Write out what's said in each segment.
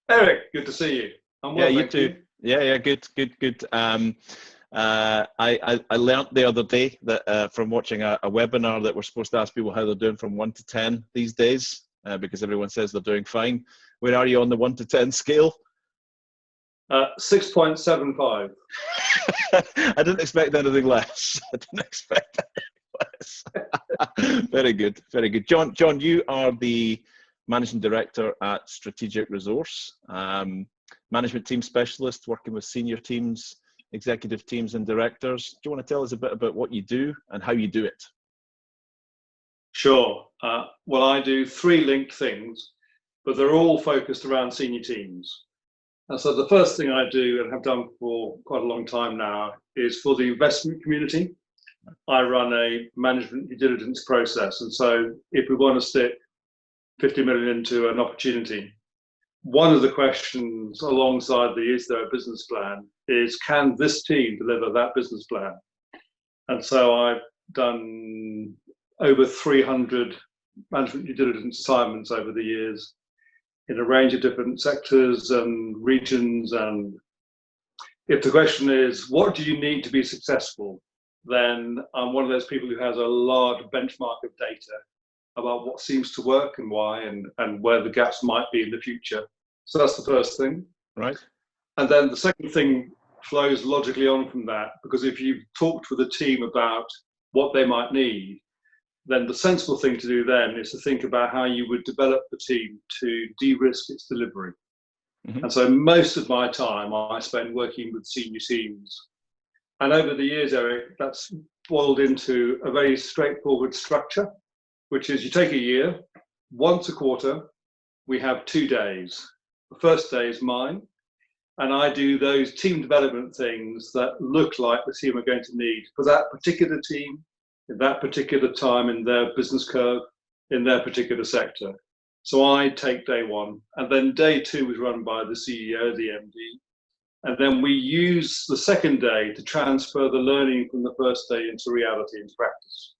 Eric, good to see you. I'm well, Yeah, you thank too. you. Yeah, good. I learned the other day that from watching a webinar that we're supposed to ask people how they're doing from 1 to 10 these days, because everyone says they're doing fine. Where are you on the 1 to 10 scale? 6.75. I didn't expect anything less. I didn't expect anything less. Very good, very good. John, you are the Managing Director at Strategic Resource, management team specialist working with senior teams, executive teams and directors. Do you want to tell us a bit about what you do and how you do it? Sure. Well, I do 3 linked things, but they're all focused around senior teams. And so the first thing I do, and have done for quite a long time now, is for the investment community. I run a management due diligence process. And so if we want to stick 50 million into an opportunity, one of the questions alongside the is there a business plan is, can this team deliver that business plan? And so I've done over 300 management due diligence assignments over the years in a range of different sectors and regions. And if the question is, what do you need to be successful? Then I'm one of those people who has a large benchmark of data about what seems to work and why, and where the gaps might be in the future. So that's the first thing. Right. And then the second thing flows logically on from that, because if you've talked with a team about what they might need, then the sensible thing to do then is to think about how you would develop the team to de-risk its delivery. Mm-hmm. And so most of my time I spend working with senior teams. And over the years, Eric, that's boiled into a very straightforward structure, which is you take a year, once a quarter, we have 2 days. The first day is mine, and I do those team development things that look like the team are going to need for that particular team, in that particular time in their business curve, in their particular sector. So I take day 1, and then day 2 is run by the CEO, the MD, and then we use the second day to transfer the learning from the first day into reality, into practice.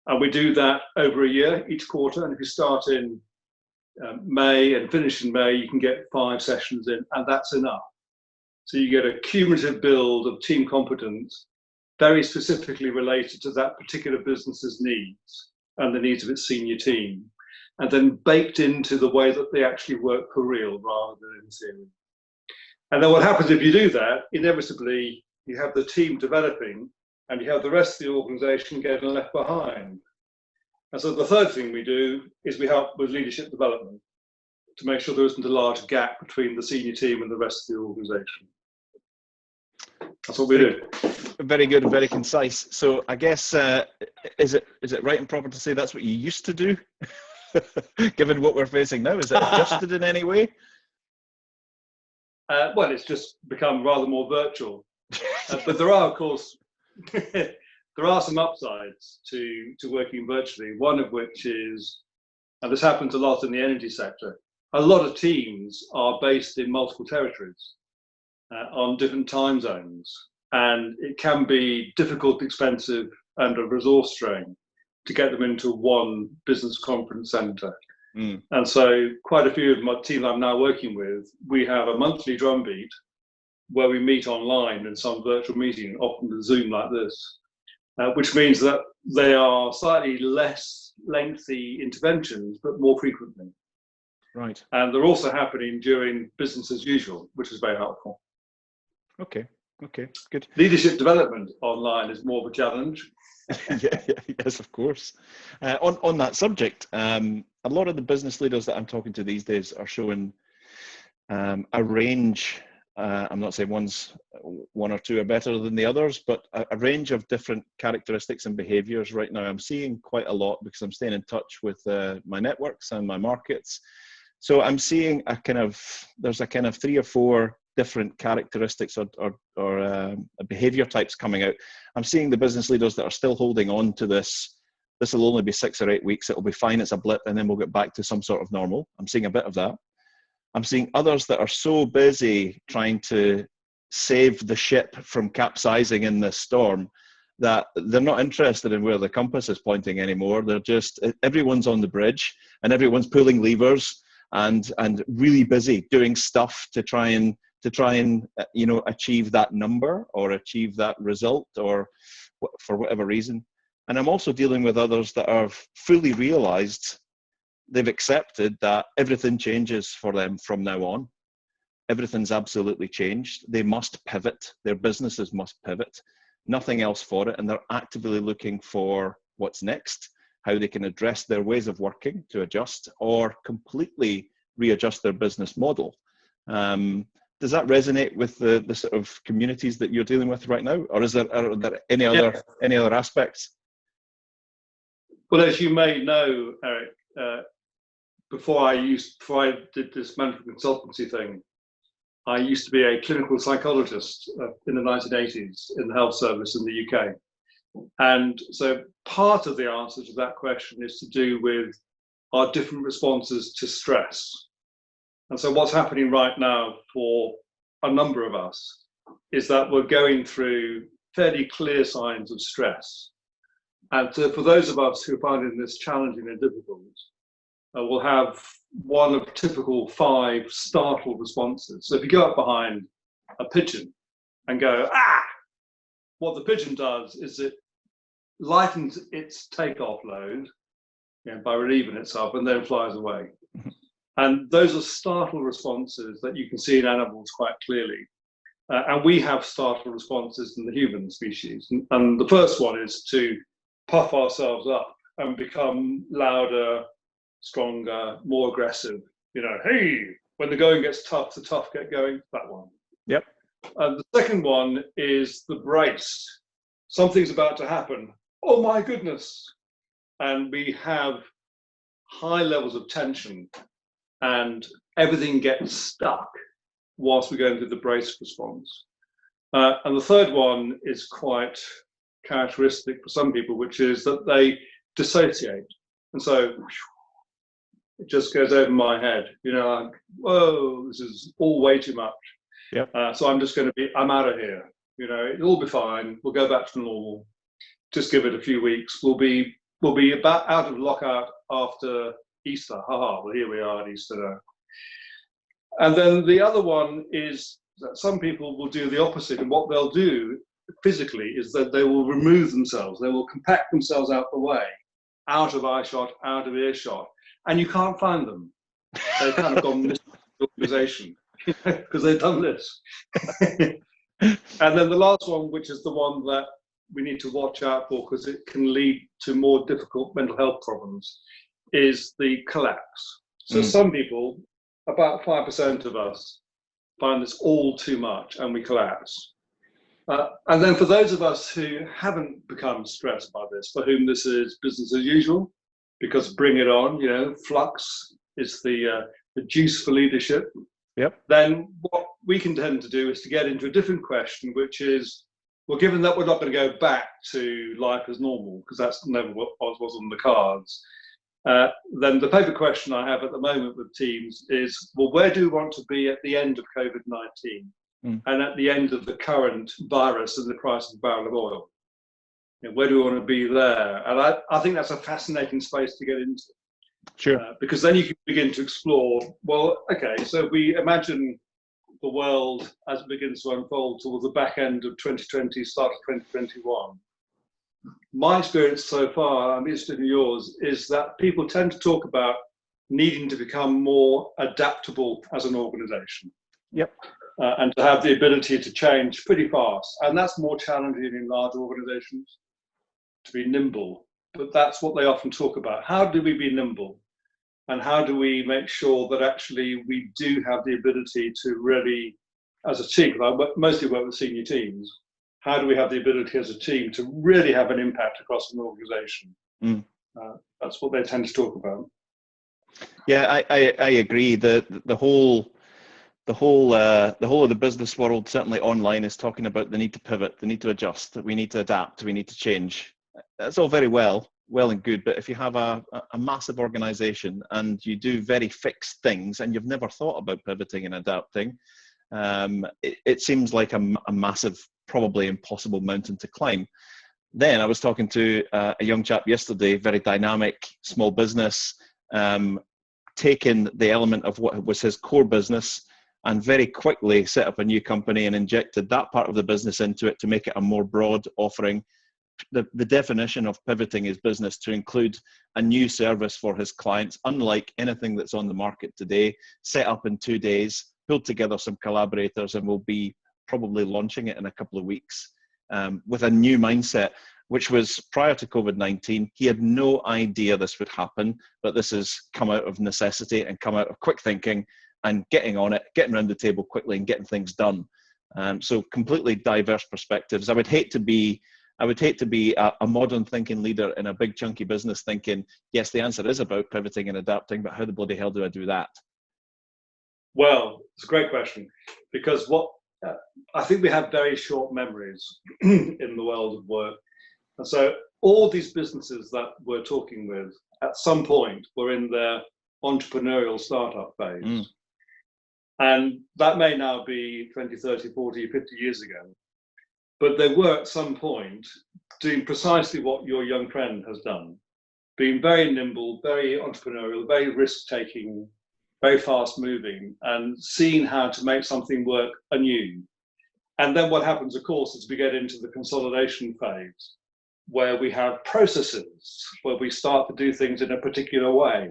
And we do that over a year, each quarter, and if you start in May and finish in May, you can get 5 sessions in, and that's enough. So you get a cumulative build of team competence, very specifically related to that particular business's needs and the needs of its senior team, and then baked into the way that they actually work for real rather than in theory. And then what happens if you do that, inevitably you have the team developing and you have the rest of the organization getting left behind. And so the third thing we do is we help with leadership development to make sure there isn't a large gap between the senior team and the rest of the organization. That's what we do. Very good and very concise. So I guess, is it right and proper to say that's what you used to do? Given what we're facing now, is it adjusted in any way? Well, it's just become rather more virtual. But there are, of course, there are some upsides to working virtually, one of which is, and this happens a lot in the energy sector, a lot of teams are based in multiple territories on different time zones. And it can be difficult, expensive, and a resource strain to get them into one business conference center. Mm. And so quite a few of my team I'm now working with, we have a monthly drumbeat where we meet online in some virtual meeting, often with Zoom like this, which means that they are slightly less lengthy interventions, but more frequently. Right. And they're also happening during business as usual, which is very helpful. Okay, good. Leadership development online is more of a challenge. Yes, of course. On that subject, a lot of the business leaders that I'm talking to these days are showing a range. I'm not saying one or two are better than the others, but a range of different characteristics and behaviors right now. I'm seeing quite a lot because I'm staying in touch with my networks and my markets. So I'm seeing there's a kind of 3 or 4 different characteristics or behavior types coming out. I'm seeing the business leaders that are still holding on to this. This will only be 6 or 8 weeks. It'll be fine. It's a blip, and then we'll get back to some sort of normal. I'm seeing a bit of that. I'm seeing others that are so busy trying to save the ship from capsizing in this storm that they're not interested in where the compass is pointing anymore. They're just, everyone's on the bridge and everyone's pulling levers and really busy doing stuff to try and achieve that number or achieve that result, or for whatever reason. And I'm also dealing with others that have fully realized, they've accepted that everything changes for them from now on. Everything's absolutely changed. They must pivot. Their businesses must pivot. Nothing else for it. And they're actively looking for what's next, how they can address their ways of working to adjust or completely readjust their business model. Does that resonate with the sort of communities that you're dealing with right now? Or are there any other aspects? Well, as you may know, Eric, before I did this management consultancy thing, I used to be a clinical psychologist in the 1980s in the health service in the UK. And so part of the answer to that question is to do with our different responses to stress. And so what's happening right now for a number of us is that we're going through fairly clear signs of stress. And so for those of us who are finding this challenging and difficult, we'll have one of typical 5 startled responses. So if you go up behind a pigeon and go, ah, what the pigeon does is it lightens its takeoff load by relieving itself and then flies away. And those are startled responses that you can see in animals quite clearly. And we have startled responses in the human species. And the first one is to puff ourselves up and become louder, stronger, more aggressive. Hey, when the going gets tough, the tough get going. That one. Yep. And the second one is the brace. Something's about to happen. Oh my goodness. And we have high levels of tension and everything gets stuck whilst we're going through the brace response. And the third one is quite characteristic for some people, which is that they dissociate. And so it just goes over my head, like, whoa, this is all way too much. Yep. So I'm out of here. It'll all be fine. We'll go back to normal. Just give it a few weeks. We'll be about out of lockout after Easter. Well, here we are at Easter now. And then the other one is that some people will do the opposite. And what they'll do physically is that they will remove themselves. They will compact themselves out the way, out of eyeshot, out of earshot. And you can't find them. They've kind of gone missing the organization because they've done this. And then the last one, which is the one that we need to watch out for because it can lead to more difficult mental health problems, is the collapse. So some people, about 5% of us, find this all too much and we collapse. And then for those of us who haven't become stressed by this, for whom this is business as usual, because bring it on, flux is the juice for leadership. Yep. Then what we can tend to do is to get into a different question, which is, well, given that we're not going to go back to life as normal, because that's never what was on the cards, then the paper question I have at the moment with teams is, well, where do we want to be at the end of COVID-19 and at the end of the current virus and the price of a barrel of oil? Where do we want to be there? And I think that's a fascinating space to get into. Sure. Because then you can begin to explore, well, okay, so we imagine the world as it begins to unfold towards the back end of 2020, start of 2021. My experience so far, I'm interested in yours, is that people tend to talk about needing to become more adaptable as an organization. Yep. And to have the ability to change pretty fast. And that's more challenging in large organizations, to be nimble. But that's what they often talk about. How do we be nimble? And how do we make sure that actually we do have the ability to really, as a team, I mostly work with senior teams, how do we have the ability as a team to really have an impact across an organization? That's what they tend to talk about. Yeah, I agree. The whole of the business world, certainly online, is talking about the need to pivot, the need to adjust, we need to adapt, we need to change. That's all very well and good, but if you have a massive organization and you do very fixed things and you've never thought about pivoting and adapting, it seems like a massive, probably impossible mountain to climb. Then I was talking to a young chap yesterday, very dynamic, small business, taken the element of what was his core business and very quickly set up a new company and injected that part of the business into it to make it a more broad offering. The definition of pivoting his business to include a new service for his clients, unlike anything that's on the market today, set up in 2 days, pulled together some collaborators, and will be probably launching it in a couple of weeks with a new mindset, which was prior to COVID-19. He had no idea this would happen, but this has come out of necessity and come out of quick thinking and getting on it, getting around the table quickly and getting things done. So completely diverse perspectives. I would hate to be a modern thinking leader in a big chunky business thinking, yes, the answer is about pivoting and adapting, but how the bloody hell do I do that? Well, it's a great question, because I think we have very short memories in the world of work. And so all these businesses that we're talking with at some point were in their entrepreneurial startup phase. And that may now be 20, 30, 40, 50 years ago. But they were at some point doing precisely what your young friend has done, being very nimble, very entrepreneurial, very risk-taking, very fast-moving, and seeing how to make something work anew. And then what happens, of course, is we get into the consolidation phase, where we have processes, where we start to do things in a particular way.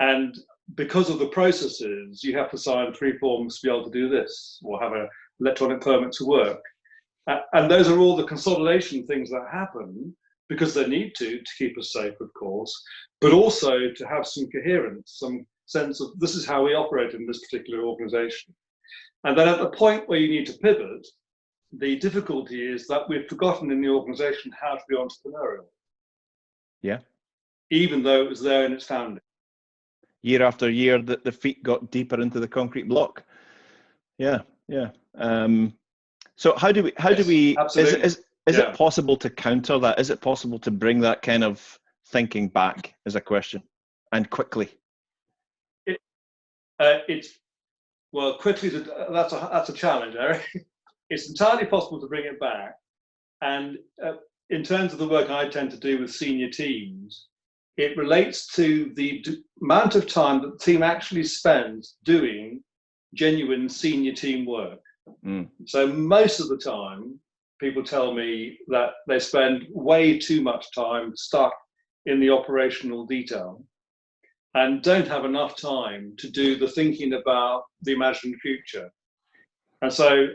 And because of the processes, you have to sign 3 forms to be able to do this, or have an electronic permit to work. And those are all the consolidation things that happen because they need to keep us safe, of course, but also to have some coherence, some sense of this is how we operate in this particular organization. And then at the point where you need to pivot, the difficulty is that we've forgotten in the organization how to be entrepreneurial. Yeah. Even though it was there in its founding. Year after year, the feet got deeper into the concrete block. Yeah. So how do we is it possible to counter that? Is it possible to bring that kind of thinking back, is a question, and quickly? Quickly, that's a challenge, Eric. It's entirely possible to bring it back. And in terms of the work I tend to do with senior teams, it relates to the amount of time that the team actually spends doing genuine senior team work. So most of the time, people tell me that they spend way too much time stuck in the operational detail and don't have enough time to do the thinking about the imagined future. And so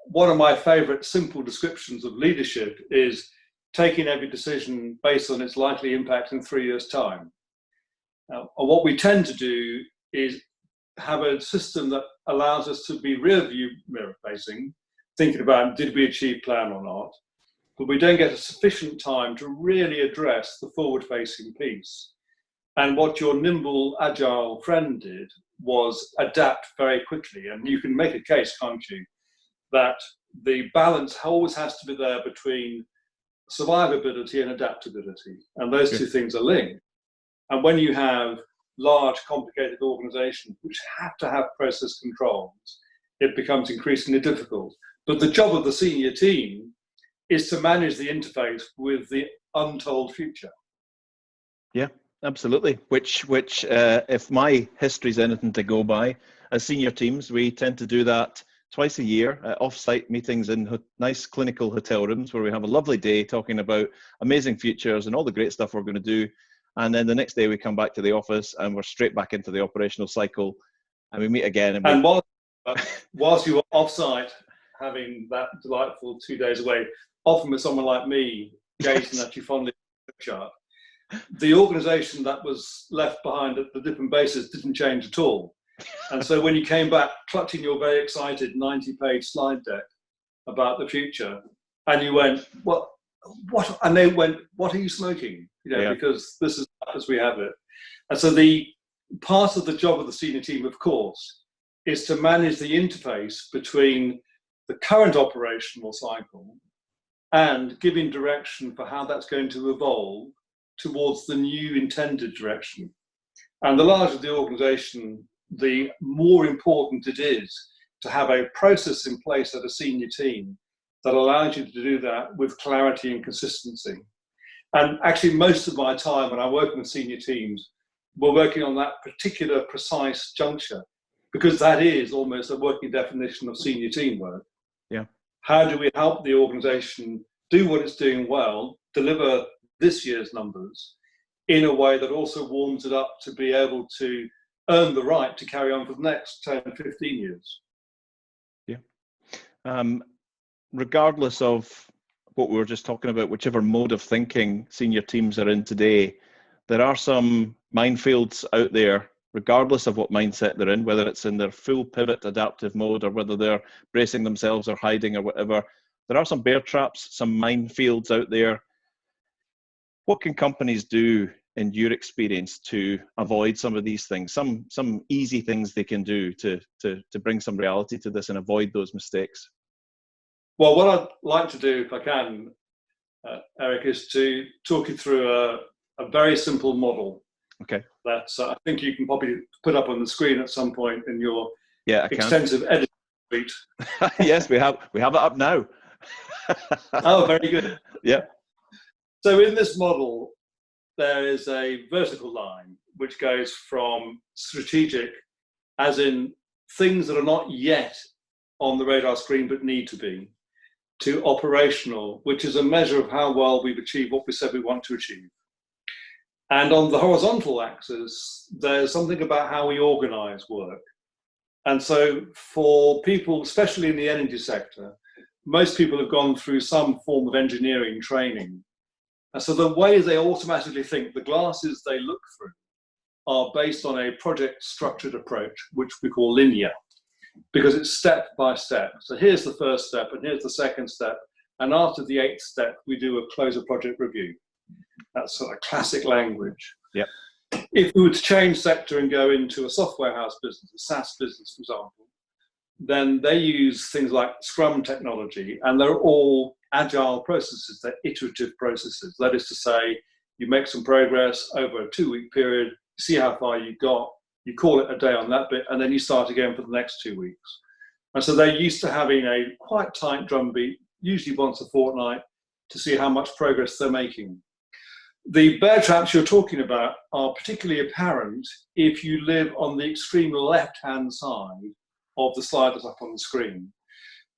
one of my favorite simple descriptions of leadership is taking every decision based on its likely impact in 3 years' time. Now, what we tend to do is have a system that allows us to be rear view mirror facing, thinking about did we achieve plan or not, but we don't get a sufficient time to really address the forward facing piece. And what your nimble, agile friend did was adapt very quickly. And you can make a case, can't you, that the balance always has to be there between survivability and adaptability. And those two things are linked. And when you have large, complicated organizations which have to have process controls, it becomes increasingly difficult. But the job of the senior team is to manage the interface with the untold future. Yeah, absolutely. Which if my history is anything to go by, as senior teams, we tend to do that twice a year, off-site meetings in nice clinical hotel rooms where we have a lovely day talking about amazing futures and all the great stuff we're going to do. And then the next day we come back to the office and we're straight back into the operational cycle and we meet again. And whilst you were off-site, having that delightful 2 days away, often with someone like me, gazing at you fondly at the chart, the organisation that was left behind at the different bases didn't change at all. And so when you came back, clutching your very excited 90-page slide deck about the future, and you went, what? And they went, what are you smoking? Because this is as we have it. And so the part of the job of the senior team, of course, is to manage the interface between the current operational cycle and giving direction for how that's going to evolve towards the new intended direction. And the larger the organization, the more important it is to have a process in place at a senior team that allows you to do that with clarity and consistency. And actually, most of my time when I'm working with senior teams, we're working on that particular precise juncture, because that is almost a working definition of senior teamwork. Yeah. How do we help the organization do what it's doing well, deliver this year's numbers in a way that also warms it up to be able to earn the right to carry on for the next 10, 15 years? Yeah. Regardless of what we were just talking about, whichever mode of thinking senior teams are in today, there are some minefields out there, regardless of what mindset they're in, whether it's in their full pivot adaptive mode or whether they're bracing themselves or hiding or whatever. There are some bear traps, some minefields out there. What can companies do, in your experience, to avoid some of these things? Some easy things they can do to bring some reality to this and avoid those mistakes. Well, what I'd like to do, if I can, Eric, is to talk you through a very simple model. Okay. That I think you can probably put up on the screen at some point in your extensive editing suite. Yes, we have it up now. Oh, very good. Yeah. So in this model, there is a vertical line which goes from strategic, as in things that are not yet on the radar screen but need to be, to operational, which is a measure of how well we've achieved what we said we want to achieve. And on the horizontal axis, there's something about how we organize work. And so for people, especially in the energy sector, most people have gone through some form of engineering training. And so the way they automatically think, the glasses they look through, are based on a project structured approach, which we call linear, because it's step by step. So here's the first step, and here's the second step. And after the 8th step, we do a close of project review. That's sort of classic language. Yep. If we were to change sector and go into a software house business, a SaaS business, for example, then they use things like Scrum technology, and they're all agile processes, they're iterative processes. That is to say, you make some progress over a 2-week period, see how far you got, you call it a day on that bit, and then you start again for the next 2 weeks. And so they're used to having a quite tight drumbeat, usually once a fortnight, to see how much progress they're making. The bear traps you're talking about are particularly apparent if you live on the extreme left-hand side of the slide that's up on the screen,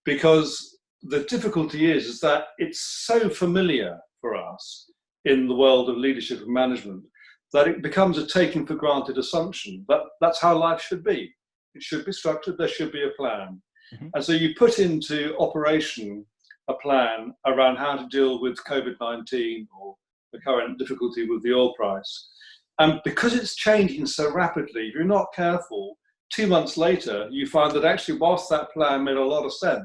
because the difficulty is that it's so familiar for us in the world of leadership and management that it becomes a taken for granted assumption that that's how life should be. It should be structured, there should be a plan. Mm-hmm. And so you put into operation a plan around how to deal with COVID-19 or the current difficulty with the oil price. And because it's changing so rapidly, if you're not careful, 2 months later, you find that actually whilst that plan made a lot of sense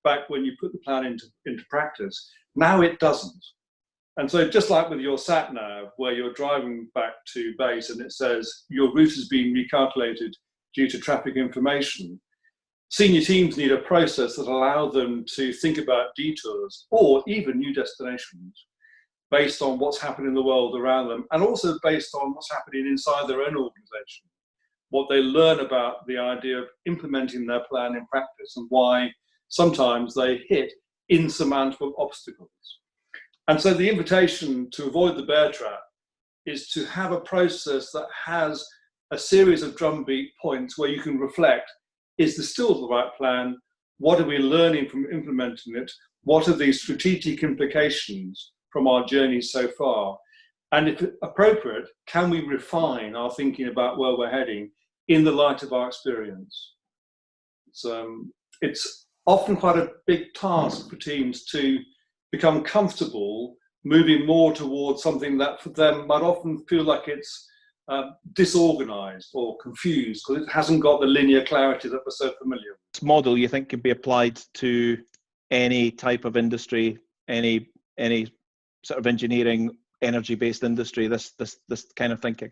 back when you put the plan into practice, now it doesn't. And so just like with your sat nav, where you're driving back to base and it says your route has been recalculated due to traffic information, senior teams need a process that allows them to think about detours or even new destinations based on what's happening in the world around them, and also based on what's happening inside their own organization, what they learn about the idea of implementing their plan in practice and why sometimes they hit insurmountable obstacles. And so the invitation to avoid the bear trap is to have a process that has a series of drumbeat points where you can reflect, is this still the right plan? What are we learning from implementing it? What are the strategic implications from our journey so far? And if appropriate, can we refine our thinking about where we're heading in the light of our experience? So it's often quite a big task for teams to become comfortable moving more towards something that for them might often feel like it's disorganized or confused because it hasn't got the linear clarity that we're so familiar with. This model, you think, can be applied to any type of industry, any sort of engineering, energy-based industry, this kind of thinking?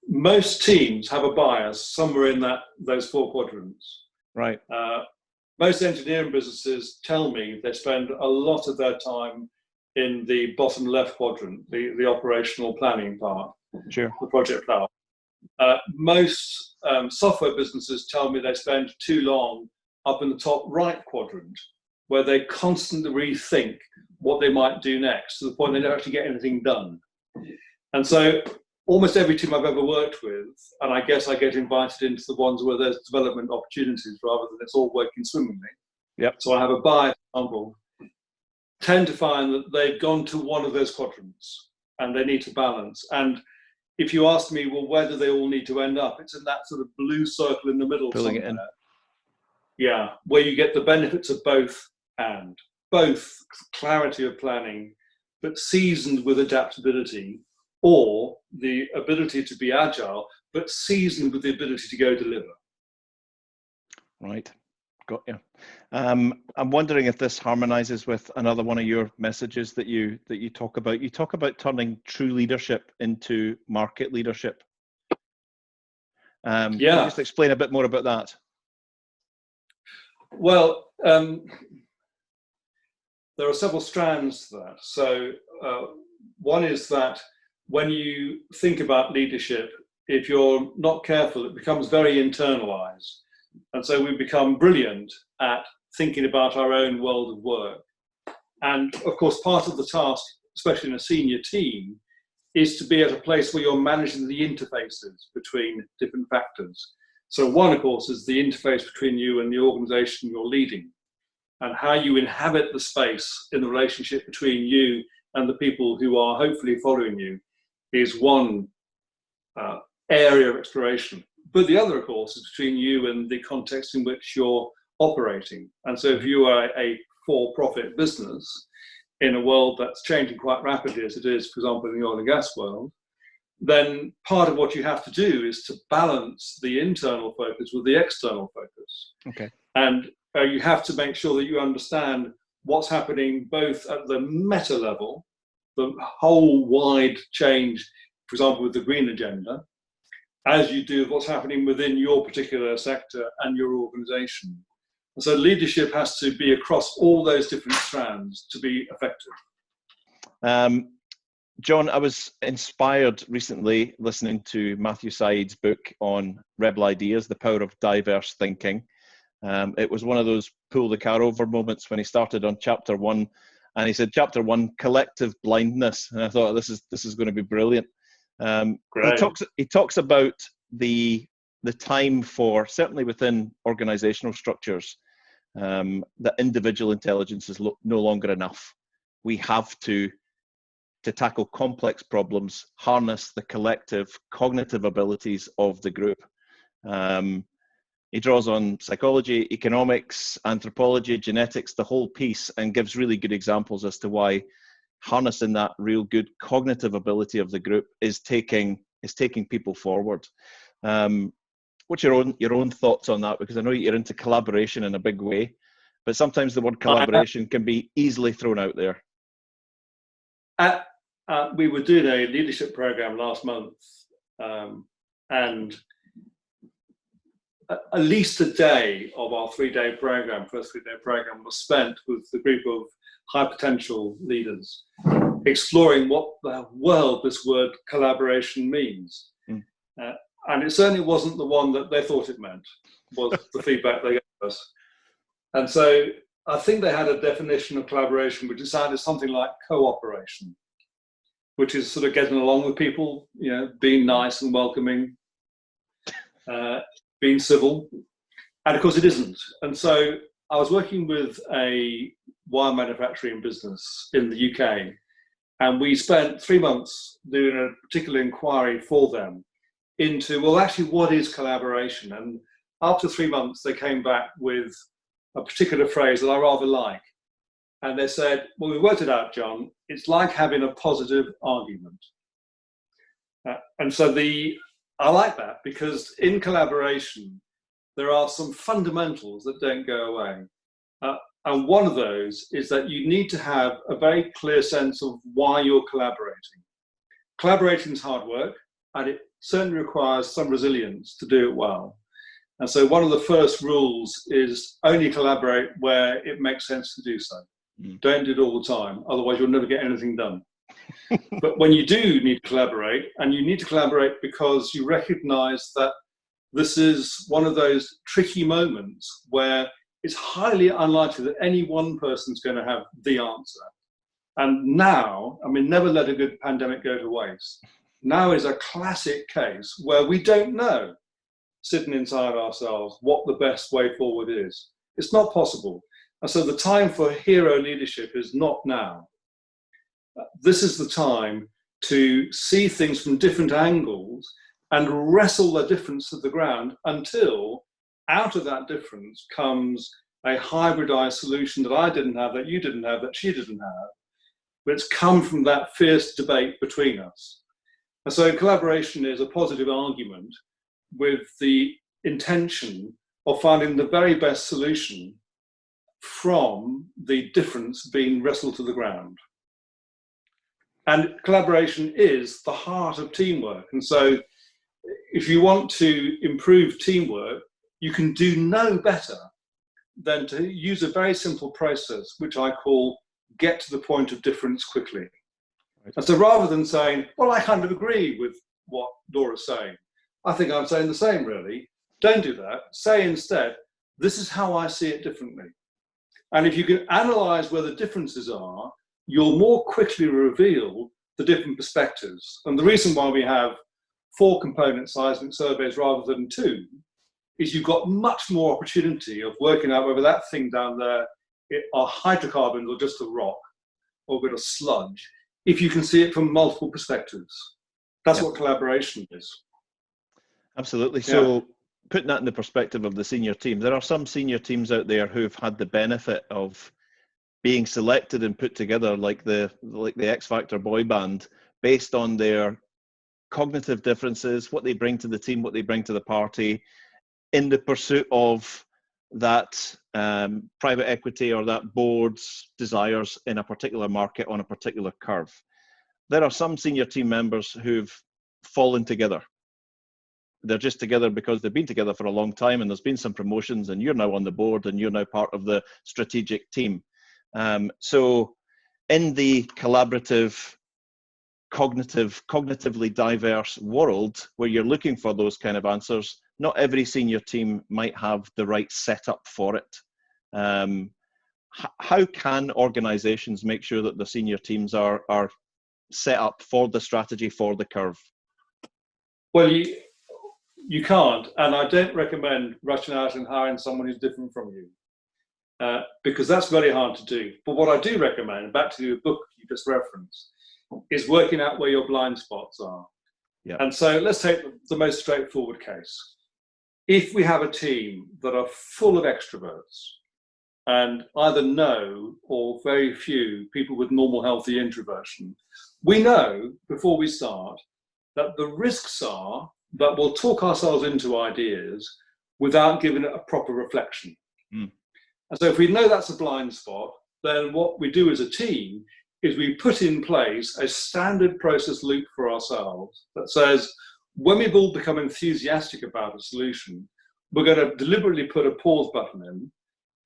Most teams have a bias somewhere in those 4 quadrants. Right. Most engineering businesses tell me they spend a lot of their time in the bottom left quadrant, the operational planning part, sure, the project plan. Most software businesses tell me they spend too long up in the top right quadrant, where they constantly rethink what they might do next to the point they don't actually get anything done. And so almost every team I've ever worked with, and I guess I get invited into the ones where there's development opportunities rather than it's all working swimmingly. Yep. So I have a bias example, tend to find that they've gone to one of those quadrants and they need to balance. And if you ask me, well, where do they all need to end up? It's in that sort of blue circle in the middle Pulling somewhere. it in. Yeah, where you get the benefits of both, and both clarity of planning, but seasoned with adaptability, or the ability to be agile, but seasoned with the ability to go deliver. Right, got you. I'm wondering if this harmonizes with another one of your messages that you talk about. You talk about turning true leadership into market leadership. Can you just explain a bit more about that? Well, there are several strands to that. So one is that when you think about leadership, if you're not careful, it becomes very internalized. And so we become brilliant at thinking about our own world of work. And of course, part of the task, especially in a senior team, is to be at a place where you're managing the interfaces between different factors. So one, of course, is the interface between you and the organization you're leading, and how you inhabit the space in the relationship between you and the people who are hopefully following you is one area of exploration. But the other, of course, is between you and the context in which you're operating. And so if you are a for-profit business in a world that's changing quite rapidly, as it is, for example, in the oil and gas world, then part of what you have to do is to balance the internal focus with the external focus. Okay. And you have to make sure that you understand what's happening both at the meta level, the whole wide change, for example, with the green agenda, as you do what's happening within your particular sector and your organization. And so leadership has to be across all those different strands to be effective. John, I was inspired recently listening to Matthew Said's book on Rebel Ideas, The Power of Diverse Thinking. It was one of those pull the car over moments when he started on chapter 1, and he said, chapter 1, collective blindness. And I thought, this is going to be brilliant. He talks about the time for, certainly within organizational structures, that individual intelligence is no longer enough. We have to tackle complex problems, harness the collective cognitive abilities of the group. He draws on psychology, economics, anthropology, genetics, the whole piece, and gives really good examples as to why harnessing that real good cognitive ability of the group is taking people forward. What's your own thoughts on that? Because I know you're into collaboration in a big way, but sometimes the word collaboration can be easily thrown out there. We were doing a leadership program last month, and at least a day of our first 3-day program was spent with the group of high potential leaders, exploring what the world this word collaboration means. And it certainly wasn't the one that they thought it meant, was the feedback they gave us. And so I think they had a definition of collaboration which sounded something like cooperation, which is sort of getting along with people, being nice and welcoming, being civil. And of course it isn't. And so I was working with a wire manufacturing business in the UK, and we spent 3 months doing a particular inquiry for them into, well, actually, what is collaboration? And after 3 months, they came back with a particular phrase that I rather like. And they said, well, we worked it out, John. It's like having a positive argument. And so I like that, because in collaboration, there are some fundamentals that don't go away. And one of those is that you need to have a very clear sense of why you're collaborating. Collaborating is hard work, and it certainly requires some resilience to do it well. And so one of the first rules is only collaborate where it makes sense to do so. Don't do it all the time, otherwise you'll never get anything done. But when you do need to collaborate, and you need to collaborate because you recognize that this is one of those tricky moments where it's highly unlikely that any one person's going to have the answer. And now, I mean, never let a good pandemic go to waste. Now is a classic case where we don't know, sitting inside ourselves, what the best way forward is. It's not possible. And so the time for hero leadership is not now. This is the time to see things from different angles and wrestle the difference to the ground until out of that difference comes a hybridized solution that I didn't have, that you didn't have, that she didn't have. But it's come from that fierce debate between us. And so collaboration is a positive argument with the intention of finding the very best solution from the difference being wrestled to the ground. And collaboration is the heart of teamwork. And so if you want to improve teamwork, you can do no better than to use a very simple process, which I call get to the point of difference quickly. Right. And so rather than saying, well, I kind of agree with what Laura's saying, I think I'm saying the same, really. Don't do that. Say instead, this is how I see it differently. And if you can analyze where the differences are, you'll more quickly reveal the different perspectives. And the reason why we have 4 component seismic surveys rather than 2 is you've got much more opportunity of working out whether that thing down there are hydrocarbons or just a rock or a bit of sludge, if you can see it from multiple perspectives. That's what collaboration is. Absolutely. So putting that in the perspective of the senior team, there are some senior teams out there who've had the benefit of being selected and put together like the X Factor boy band based on their cognitive differences, what they bring to the team, what they bring to the party, in the pursuit of that private equity or that board's desires in a particular market on a particular curve. There are some senior team members who've fallen together. They're just together because they've been together for a long time and there's been some promotions and you're now on the board and you're now part of the strategic team. So in the collaborative, cognitively diverse world where you're looking for those kind of answers, not every senior team might have the right setup for it. How can organizations make sure that the senior teams are set up for the strategy, for the curve? Well, you can't, and I don't recommend rushing out and hiring someone who's different from you, because that's very hard to do. But what I do recommend, back to the book you just referenced, is working out where your blind spots are. Yeah. And so let's take the most straightforward case. If we have a team that are full of extroverts and either no or very few people with normal healthy introversion, we know before we start that the risks are that we'll talk ourselves into ideas without giving it a proper reflection. And so if we know that's a blind spot, then what we do as a team is we put in place a standard process loop for ourselves that says, when we've all become enthusiastic about a solution, we're going to deliberately put a pause button in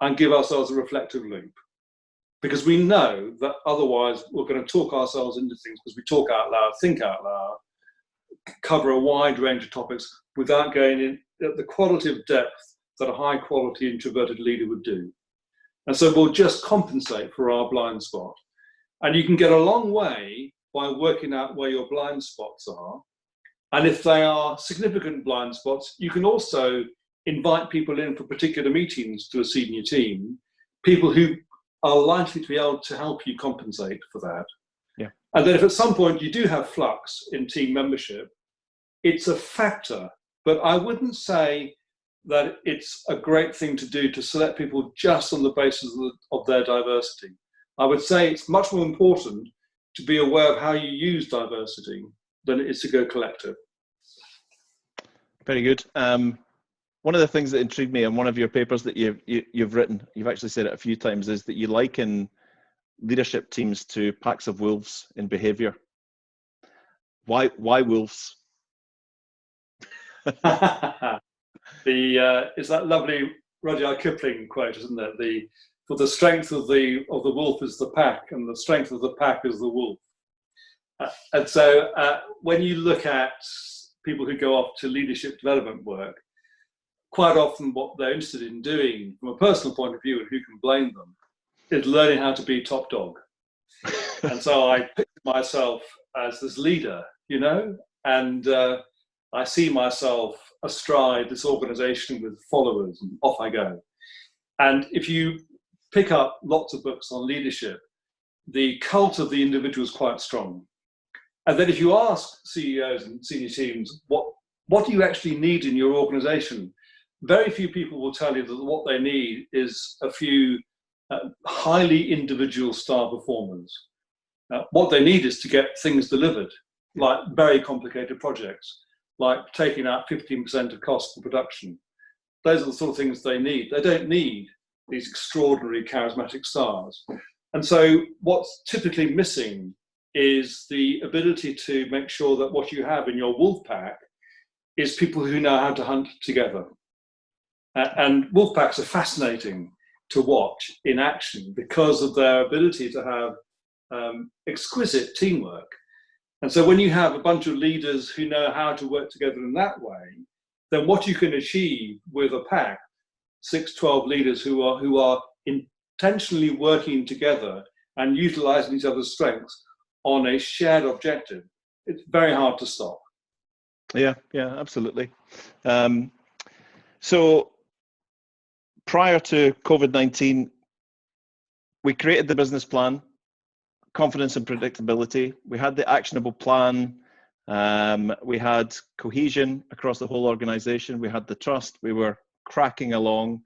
and give ourselves a reflective loop. Because we know that otherwise we're going to talk ourselves into things because we talk out loud, think out loud, cover a wide range of topics without going in at the quality of depth that a high quality introverted leader would do. And so we'll just compensate for our blind spot. And you can get a long way by working out where your blind spots are. And if they are significant blind spots, you can also invite people in for particular meetings to a senior team, people who are likely to be able to help you compensate for that. Yeah. And then if at some point you do have flux in team membership, it's a factor, but I wouldn't say that it's a great thing to do to select people just on the basis of their diversity. I would say it's much more important to be aware of how you use diversity than it is to go collective. Very good. One of the things that intrigued me in one of your papers that you've written, you've actually said it a few times, is that you liken leadership teams to packs of wolves in behavior. Why wolves? It's that lovely Rudyard Kipling quote, isn't it? For the strength of the wolf is the pack, and the strength of the pack is the wolf. And so when you look at people who go off to leadership development work, quite often what they're interested in doing from a personal point of view, and who can blame them, is learning how to be top dog. And so I picture myself as this leader, and I see myself astride this organization with followers, and off I go. And if you pick up lots of books on leadership, the cult of the individual is quite strong. And then if you ask CEOs and senior teams, what do you actually need in your organization? Very few people will tell you that what they need is a few highly individual star performers. What they need is to get things delivered, like very complicated projects, like taking out 15% of cost for production. Those are the sort of things they need. They don't need these extraordinary charismatic stars. And so what's typically missing is the ability to make sure that what you have in your wolf pack is people who know how to hunt together. And wolf packs are fascinating to watch in action because of their ability to have exquisite teamwork. And so when you have a bunch of leaders who know how to work together in that way, then what you can achieve with a pack, 6, 12 leaders who are intentionally working together and utilizing each other's strengths on a shared objective, it's very hard to stop. Yeah, absolutely. So prior to COVID-19, we created the business plan, confidence and predictability. We had the actionable plan. We had cohesion across the whole organization. We had the trust. We were cracking along.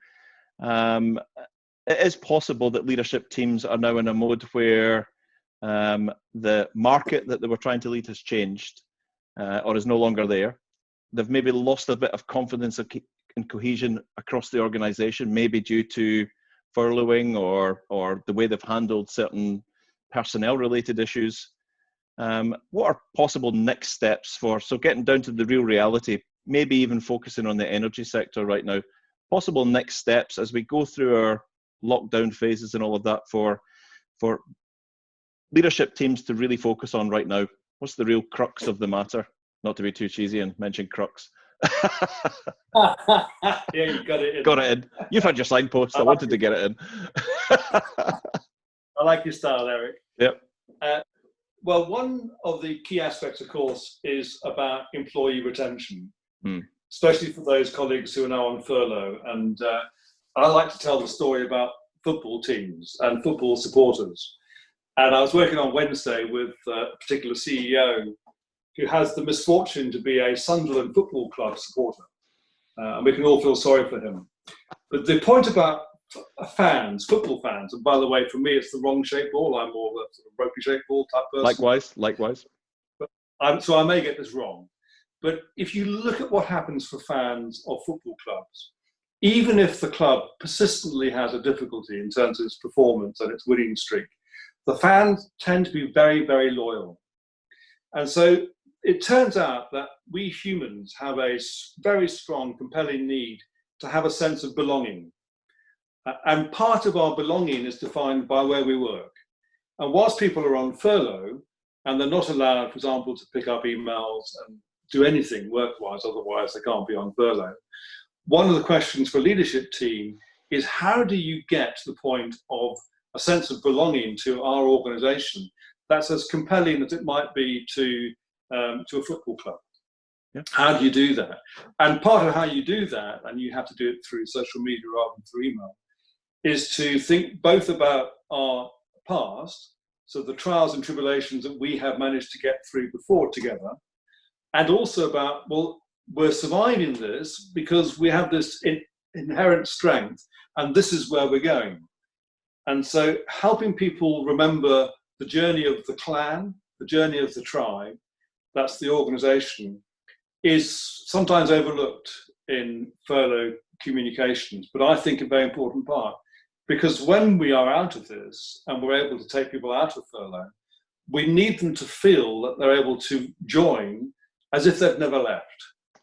It is possible that leadership teams are now in a mode where the market that they were trying to lead has changed or is no longer there. They've maybe lost a bit of confidence and cohesion across the organization, maybe due to furloughing or the way they've handled certain personnel-related issues. What are possible next steps so getting down to the real reality, maybe even focusing on the energy sector right now, possible next steps as we go through our lockdown phases and all of that for leadership teams to really focus on right now? What's the real crux of the matter? Not to be too cheesy and mention crux. Yeah, you got it in. Got it in. You've had your signpost. I wanted to get it in. I like your style, Eric. Yep. Well, one of the key aspects, of course, is about employee retention, especially for those colleagues who are now on furlough. And I like to tell the story about football teams and football supporters. And I was working on Wednesday with a particular CEO who has the misfortune to be a Sunderland Football Club supporter. And we can all feel sorry for him. But the point about fans, football fans, and by the way, for me, it's the wrong shaped ball. I'm more of a sort of ropey shaped ball type person. Likewise. So I may get this wrong. But if you look at what happens for fans of football clubs, even if the club persistently has a difficulty in terms of its performance and its winning streak, the fans tend to be very, very loyal. And so it turns out that we humans have a very strong, compelling need to have a sense of belonging. And part of our belonging is defined by where we work. And whilst people are on furlough and they're not allowed, for example, to pick up emails and do anything work-wise, otherwise they can't be on furlough, one of the questions for a leadership team is how do you get to the point of a sense of belonging to our organization that's as compelling as it might be to a football club? Yeah. How do you do that? And part of how you do that, and you have to do it through social media rather than through email, is to think both about our past, so the trials and tribulations that we have managed to get through before together, and also about, well, we're surviving this because we have this inherent strength, and this is where we're going. And so helping people remember the journey of the clan, the journey of the tribe, that's the organization, is sometimes overlooked in furlough communications, but I think a very important part. Because when we are out of this and we're able to take people out of furlough, we need them to feel that they're able to join as if they've never left.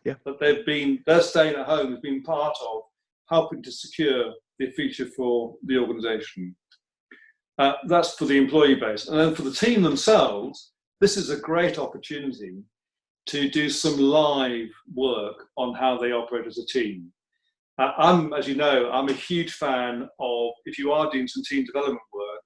Yeah. That they're staying at home has been part of helping to secure the future for the organization. That's for the employee base. And then for the team themselves, this is a great opportunity to do some live work on how they operate as a team. As you know, I'm a huge fan of, if you are doing some team development work,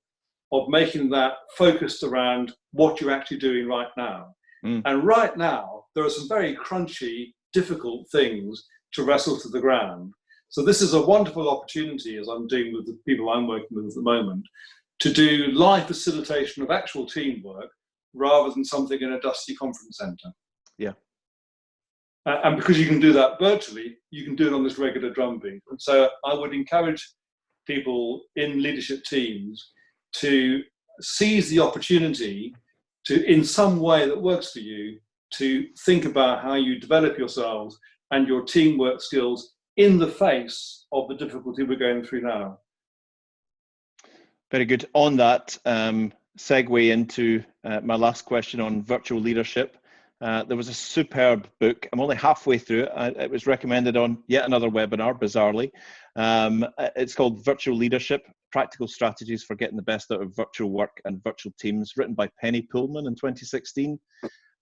of making that focused around what you're actually doing right now. And right now, there are some very crunchy, difficult things to wrestle to the ground. So this is a wonderful opportunity, as I'm doing with the people I'm working with at the moment, to do live facilitation of actual teamwork rather than something in a dusty conference centre. Yeah. And because you can do that virtually, you can do it on this regular drumbeat. And so I would encourage people in leadership teams to seize the opportunity to, in some way that works for you, to think about how you develop yourselves and your teamwork skills in the face of the difficulty we're going through now. Very good. On that, segue into my last question on virtual leadership. There was a superb book. I'm only halfway through it. It was recommended on yet another webinar, bizarrely. It's called Virtual Leadership, Practical Strategies for Getting the Best Out of Virtual Work and Virtual Teams, written by Penny Pullman in 2016.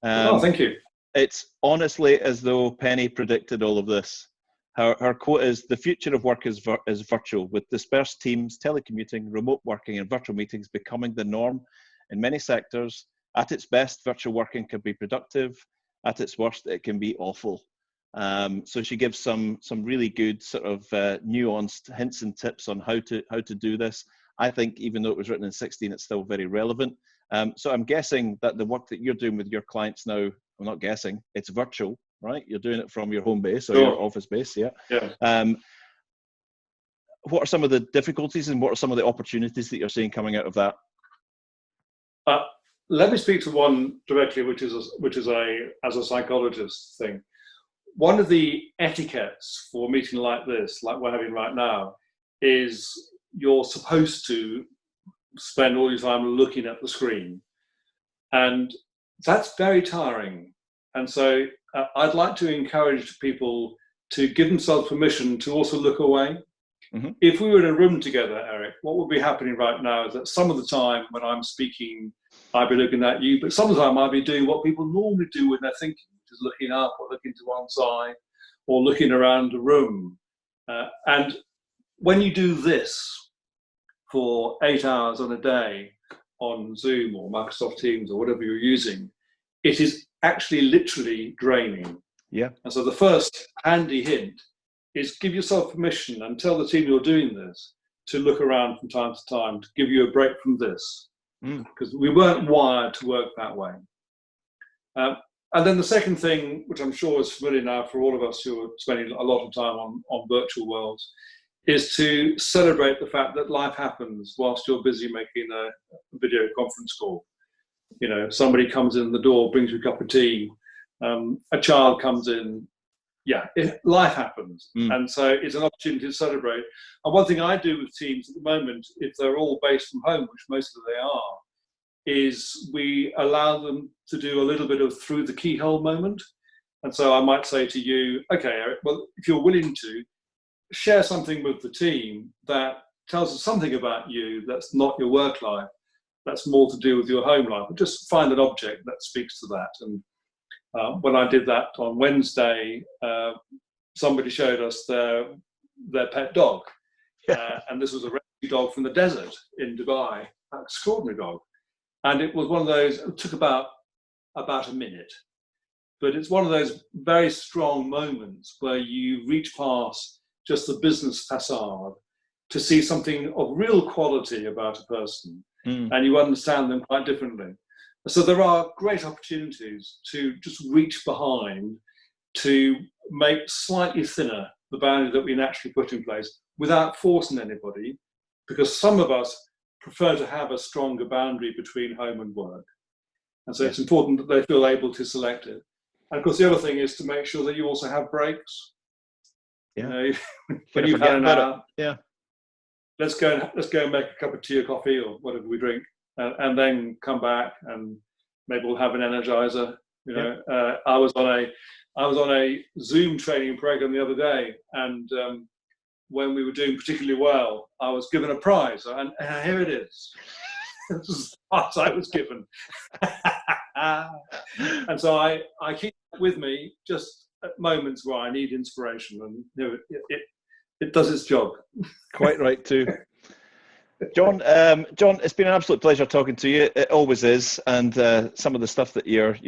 Oh, thank you. It's honestly as though Penny predicted all of this. Her quote is, "The future of work is virtual, with dispersed teams, telecommuting, remote working, and virtual meetings becoming the norm in many sectors. At its best, virtual working can be productive. At its worst, it can be awful." So she gives some really good sort of nuanced hints and tips on how to do this. I think even though it was written in 16, it's still very relevant. So I'm guessing that the work that you're doing with your clients now, I'm not guessing, it's virtual, right? You're doing it from your home base or your office base, yeah. What are some of the difficulties and what are some of the opportunities that you're seeing coming out of that? Let me speak to one directly, which is as a psychologist thing. One of the etiquettes for a meeting like this, like we're having right now, is you're supposed to spend all your time looking at the screen, and that's very tiring. And so I'd like to encourage people to give themselves permission to also look away. If we were in a room together, Eric, what would be happening right now is that some of the time when I'm speaking, I'd be looking at you, but some of the time I'd be doing what people normally do when they're thinking, which is looking up or looking to one side or looking around the room. And when you do this for 8 hours on a day on Zoom or Microsoft Teams or whatever you're using, it is actually literally draining. Yeah. And so the first handy hint is give yourself permission and tell the team you're doing this to look around from time to time, to give you a break from this, because we weren't wired to work that way. And then the second thing, which I'm sure is familiar now for all of us who are spending a lot of time on virtual worlds, is to celebrate the fact that life happens whilst you're busy making a video conference call. You know, somebody comes in the door, brings you a cup of tea, a child comes in. Yeah, life happens. And so it's an opportunity to celebrate. And one thing I do with teams at the moment, if they're all based from home, which most of them are, is we allow them to do a little bit of through the keyhole moment. And so I might say to you, okay, Eric, well, if you're willing to, share something with the team that tells us something about you that's not your work life, that's more to do with your home life. But just find an object that speaks to that. And when I did that on Wednesday, somebody showed us their pet dog. And this was a rescue dog from the desert in Dubai, an extraordinary dog. And it was one of those, it took about a minute, but it's one of those very strong moments where you reach past just the business facade to see something of real quality about a person, and you understand them quite differently. So there are great opportunities to just reach behind, to make slightly thinner the boundary that we naturally put in place without forcing anybody, because some of us prefer to have a stronger boundary between home and work. And so it's important that they feel able to select it. And of course, the other thing is to make sure that you also have breaks. Yeah. You know, when you've had an hour, yeah, let's go and make a cup of tea or coffee or whatever we drink, and then come back and maybe we'll have an energizer. You know, I was on a Zoom training program the other day, and when we were doing particularly well, I was given a prize, and here it is. This is the prize I was given. And so I keep it with me just at moments where I need inspiration, and you know, it does its job. Quite right too. John, John, it's been an absolute pleasure talking to you. It always is, and some of the stuff that you're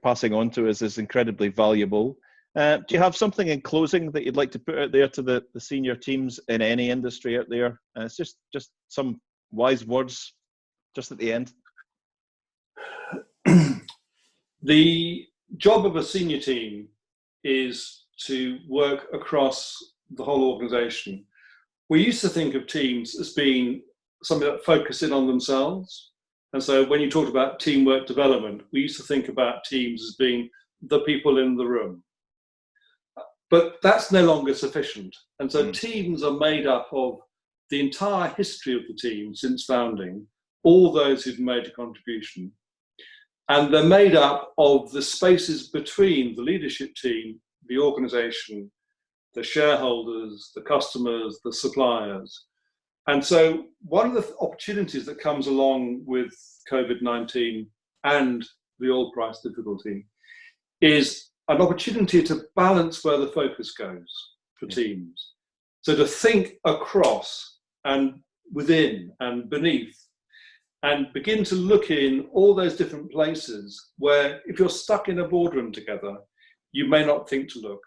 passing on to us is incredibly valuable. Do you have something in closing that you'd like to put out there to the senior teams in any industry out there? It's just some wise words just at the end. The job of a senior team is to work across the whole organization. We used to think of teams as being something that focus in on themselves. And so when you talked about teamwork development, we used to think about teams as being the people in the room. But that's no longer sufficient. And so teams are made up of the entire history of the team since founding, all those who've made a contribution. And they're made up of the spaces between the leadership team, the organization, the shareholders, the customers, the suppliers. And so one of the opportunities that comes along with COVID-19 and the oil price difficulty is an opportunity to balance where the focus goes for teams. So to think across and within and beneath, and begin to look in all those different places where if you're stuck in a boardroom together, you may not think to look.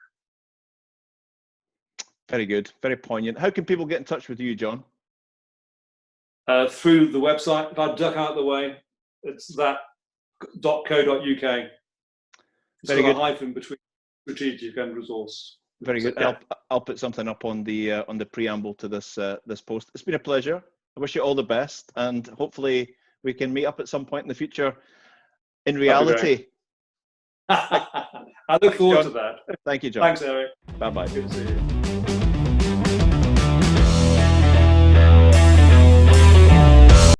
Very good, very poignant. How can people get in touch with you, John? Through the website. If I duck out of the way, it's that.co.uk. Very good. A hyphen between strategic and resource. Very good. I'll put something up on the preamble to this this post. It's been a pleasure. I wish you all the best, and hopefully we can meet up at some point in the future in reality. I look forward to that. Thank you, John. Thanks, Eric. Bye-bye. Good to see you.